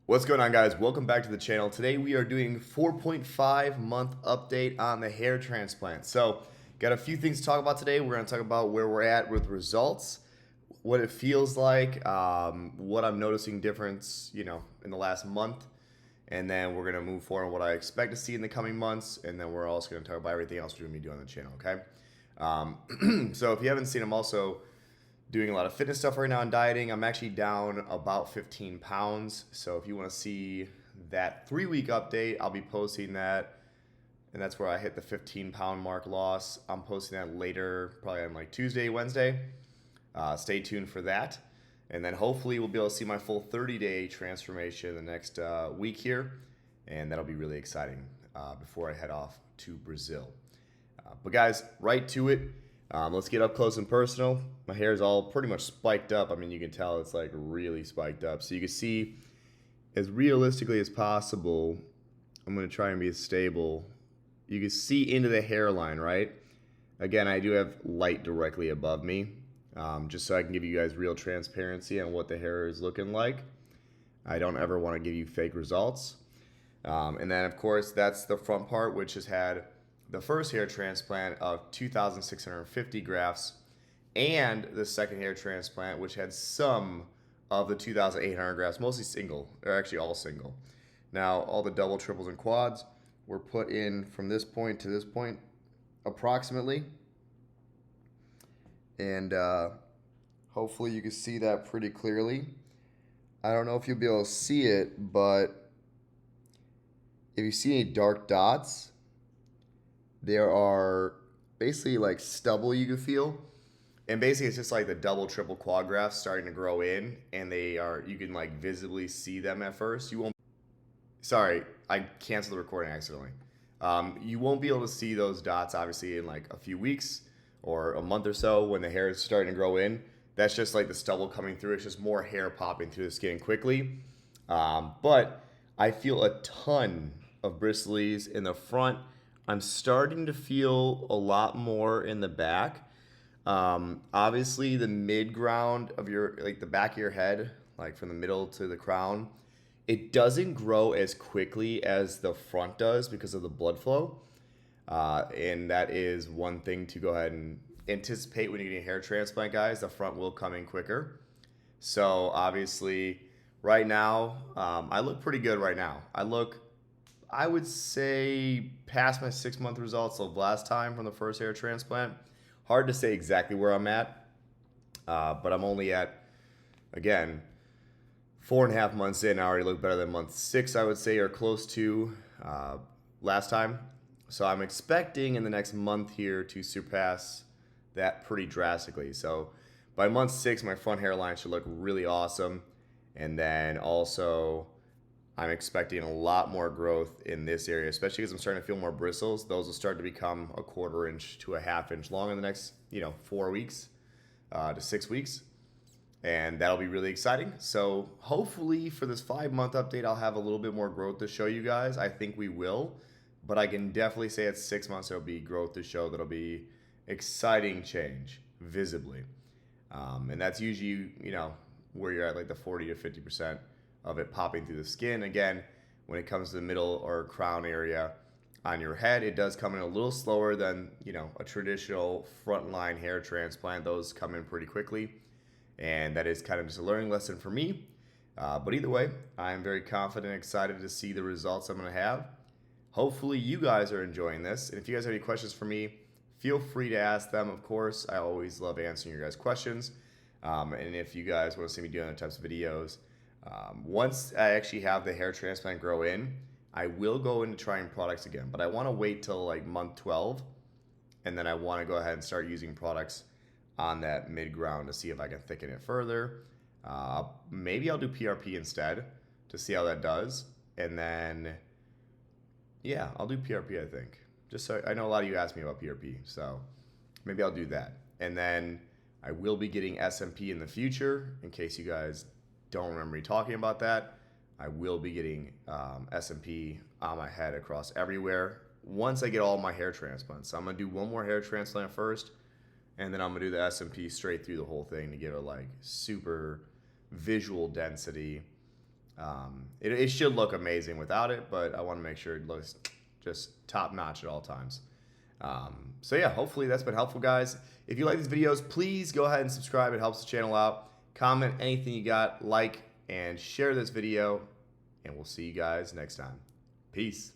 What's going on, guys? Welcome back to the channel. Today we are doing 4.5 month update on the hair transplant. So got a few things to talk about today. We're going to talk about where we're at with results, what it feels like, what I'm noticing difference, in the last month, and then we're going to move forward on what I expect to see in the coming months, and then we're also going to talk about everything else we're going to be doing on the channel, okay? So if you haven't seen, I'm also doing a lot of fitness stuff right now and dieting. I'm actually down about 15 pounds. So if you want to see that 3-week update, I'll be posting that. And that's where I hit the 15-pound mark loss. I'm posting that later, probably on like Tuesday, Wednesday. Stay tuned for that. And then hopefully we'll be able to see my full 30-day transformation in the next week here. And that'll be really exciting before I head off to Brazil. But guys, right to it. Let's get up close and personal. My hair is all pretty much spiked up. I mean, you can tell it's like really spiked up. So you can see as realistically as possible, I'm going to try and be as stable. You can see into the hairline, right? Again, I do have light directly above me, just so I can give you guys real transparency on what the hair is looking like. I don't ever want to give you fake results. And then, of course, that's the front part, which has had the first hair transplant of 2,650 grafts and the second hair transplant, which had some of the 2,800 grafts, mostly single, or actually all single. Now, all the double, triples, and quads were put in from this point to this point approximately. And hopefully you can see that pretty clearly. I don't know if you'll be able to see it, but if you see any dark dots, there are basically like stubble you can feel. And basically it's just like the double, triple quad grafts starting to grow in, and you can like visibly see them at first. Sorry, I canceled the recording accidentally. You won't be able to see those dots obviously in like a few weeks or a month or so when the hair is starting to grow in. That's just like the stubble coming through. It's just more hair popping through the skin quickly. But I feel a ton of bristles in the front. I'm starting to feel a lot more in the back. Obviously, the mid ground of the back of your head, like from the middle to the crown, it doesn't grow as quickly as the front does because of the blood flow. And that is one thing to go ahead and anticipate when you're getting a hair transplant, guys. The front will come in quicker. So obviously, right now, I look pretty good right now. I would say, past my 6-month results of last time from the first hair transplant. Hard to say exactly where I'm at, but I'm only at, again, 4.5 months in. I already look better than month 6, I would say, or close to last time. So I'm expecting in the next month here to surpass that pretty drastically. So by month 6, my front hairline should look really awesome. And then also, I'm expecting a lot more growth in this area, especially because I'm starting to feel more bristles. Those will start to become a 1/4 inch to a 1/2 inch long in the next, 4 weeks to 6 weeks. And that'll be really exciting. So hopefully for this 5-month update, I'll have a little bit more growth to show you guys. I think we will, but I can definitely say at 6 months, there'll be growth to show. That'll be exciting change visibly. And that's usually, where you're at like the 40 to 50% of it popping through the skin. Again, when it comes to the middle or crown area on your head, it does come in a little slower than, a traditional frontline hair transplant. Those come in pretty quickly. And that is kind of just a learning lesson for me. But either way, I'm very confident and excited to see the results I'm going to have. Hopefully you guys are enjoying this. And if you guys have any questions for me, feel free to ask them, of course. I always love answering your guys' questions. And if you guys want to see me do other types of videos, once I actually have the hair transplant grow in, I will go into trying products again. But I want to wait till like month 12, and then I want to go ahead and start using products on that mid ground to see if I can thicken it further. Maybe I'll do PRP instead to see how that does. And then, yeah, I'll do PRP, I think. Just so I know a lot of you asked me about PRP, so maybe I'll do that. And then I will be getting SMP in the future, in case you guys don't remember me talking about that. I will be getting SMP on my head across everywhere once I get all my hair transplants. So I'm going to do one more hair transplant first, and then I'm going to do the SMP straight through the whole thing to give it like super visual density It should look amazing without it, but I want to make sure it looks just top notch at all times. So yeah, hopefully that's been helpful, guys. If you like these videos, please go ahead and subscribe. It helps the channel out. Comment anything you got, like, and share this video, and we'll see you guys next time. Peace.